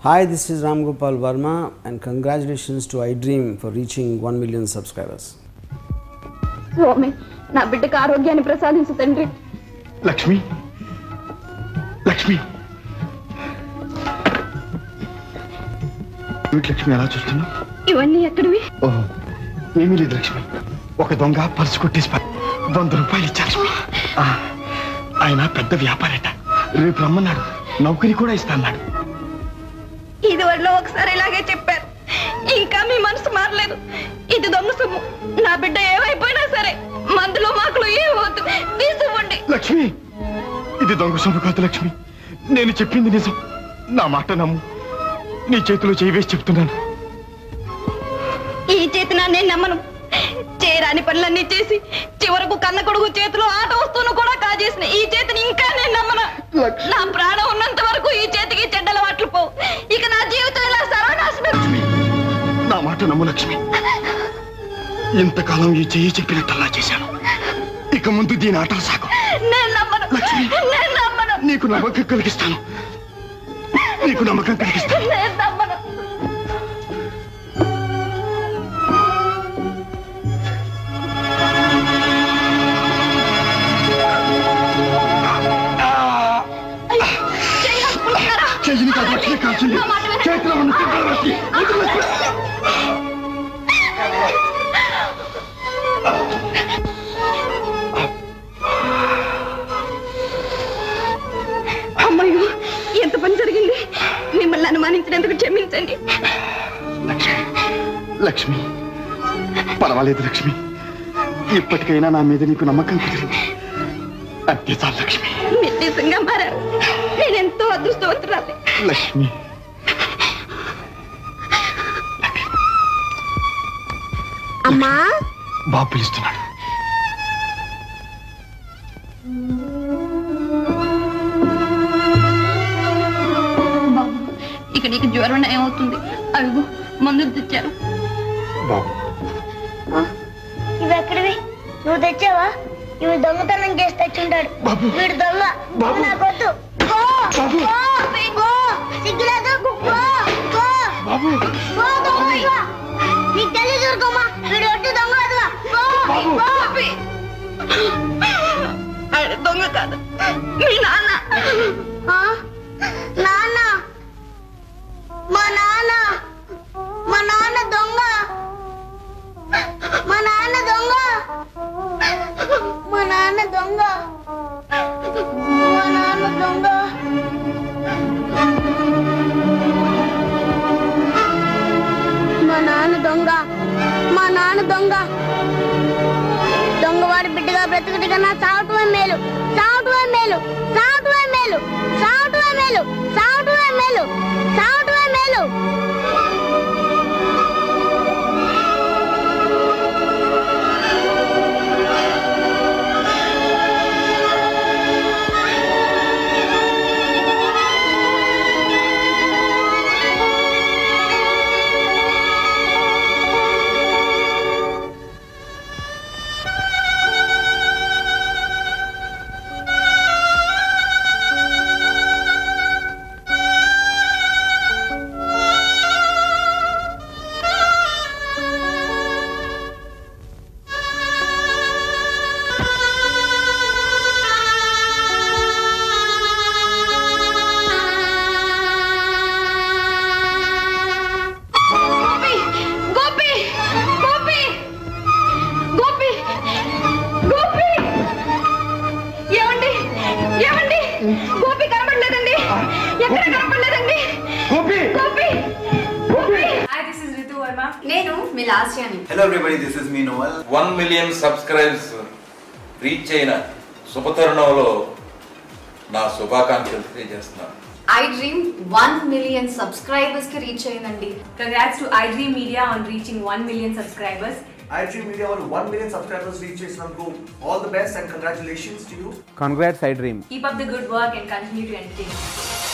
Hi, this is Ram Gopal Verma and congratulations to iDream for reaching 1 million subscribers. స్వామి నా బిడ్డకు ఆరోగ్యాన్ని ప్రసాదించు తండ్రి. లక్ష్మి లక్ష్మి లక్ష్మి ఎలా చూస్తున్నావు? ఇవన్నీ ఎక్కడివి? ఓహో ఏమీ లేదు లక్ష్మి, ఒక దొంగ పర్సు కొట్టేసి 100 రూపాయలు ఇచ్చారు. ఆయన పెద్ద వ్యాపారట, రేపు రమ్మన్నాడు, నౌకరీ కూడా ఇస్తాన్నాడు. ఇది వల్ల ఒకసారి ఇలాగే చెప్పారు, ఇంకా మీ మనసు మారలేదు. ఇది దొంగ సొమ్ము, నా బిడ్డ ఏమైపోయినా సరే మందులో మాకులు ఏమవుతు తీసుకోండి. లక్ష్మి ఇది దొంగ సొమ్ము కాదు లక్ష్మి, నేను చెప్పింది నిజం, నా మాట నమ్ము. నీ చేతిలో చేయి వేసి చెప్తున్నాను. ఈ చేతి నేను నమ్మను. చేయరాని పనులన్నీ చేసి చివరకు కన్న కొడుకు చేతిలో ఆట వస్తువును కూడా కాజేసిన ఈ చేతిని ఇంకా నేను నమ్మను. నా ప్రాణం ఉన్నంత వరకు ఈ చేతికి చెడ్డలవాట్లు పోవు. ఇక నా జీవితం ఇలా సర్వనాశనం. నా మాట నమ్ము లక్ష్మి, ఇంతకాలం ఈ చెయ్యి చెప్పినట్టల్లా చేశాను, ఇక ముందు దీని ఆటలు సాగు. నేను నమ్మను లక్ష్మి, నేను నమ్మను. నీకు నమ్మకం కలిగిస్తాను, నీకు నమ్మకం కలిగిస్తాను. నేను నమ్మను. చెయ్యిని కాదు లక్ష్మి కాల్చింది, చేతిలో ఉన్న తిప్పలు లక్ష్మి. అమ్మయ్యో ఎంత పని జరిగింది. మిమ్మల్ని అనుమానించినందుకు క్షమించండి. లక్ష్మి లక్ష్మి పర్వాలేదు లక్ష్మి, ఇప్పటికైనా నా మీద నీకు నమ్మకం కుదిరింది, అంతే చాలు లక్ష్మి. మీరు నిజంగా మారారు, నేనెంతో అదృష్టవంతురాలి. లక్ష్మి అమ్మా బాబు పిలుస్తున్నాడు. బాబు ఇక నీకు జ్వరం ఏమవుతుంది? అడుగు మందులు తెచ్చారు. బాబు ఇవి ఎక్కడివి? నువ్వు తెచ్చావా? ఇవి దొంగతనం చేసి తెచ్చుంటాడు. వీడు దొంగ, నాకొద్దు. సిగ్గులేదు, నీకు తెలియదు ఊరుకోమా, వీడు ఒట్టి దొంగ. దొంగ కాదు మీ నాన్న. నాన్న, మా నాన్న, మా నాన్న దొంగ, మా నాన్న దొంగ, మా నాన్న దొంగ, మా నాన్న దొంగ, మా నాన్న దొంగ, మా నాన్న దొంగ. దొంగవాడి బిడ్డగా బ్రతుకుటి కన్నా చావటమే మేలు, చావటమే మేలు, చావటమే మేలు, చావటమే మేలు, చావటమే మేలు, చావటమే మేలు. గోపి కనబడలేదండి, ఎక్కడ కనబడలేదండి. Gopi Gopi Hi, this is Ritu Verma. నేను మీ లాస్యాని. Hello everybody, this is me Noel. 1 million subscribers reach అయిన శుభతరుణంలో నా శుభాకాంక్షలు తెలియజేస్తున్నాను. iDream 1 million subscribers కి రీచ్ అయిందండి. Congrats to iDream Media on reaching 1 million subscribers. iDream Media on 1 million subscribers reach Islamco. All the best and congratulations to you. Congrats iDream. Keep up the good work and continue to entertain us.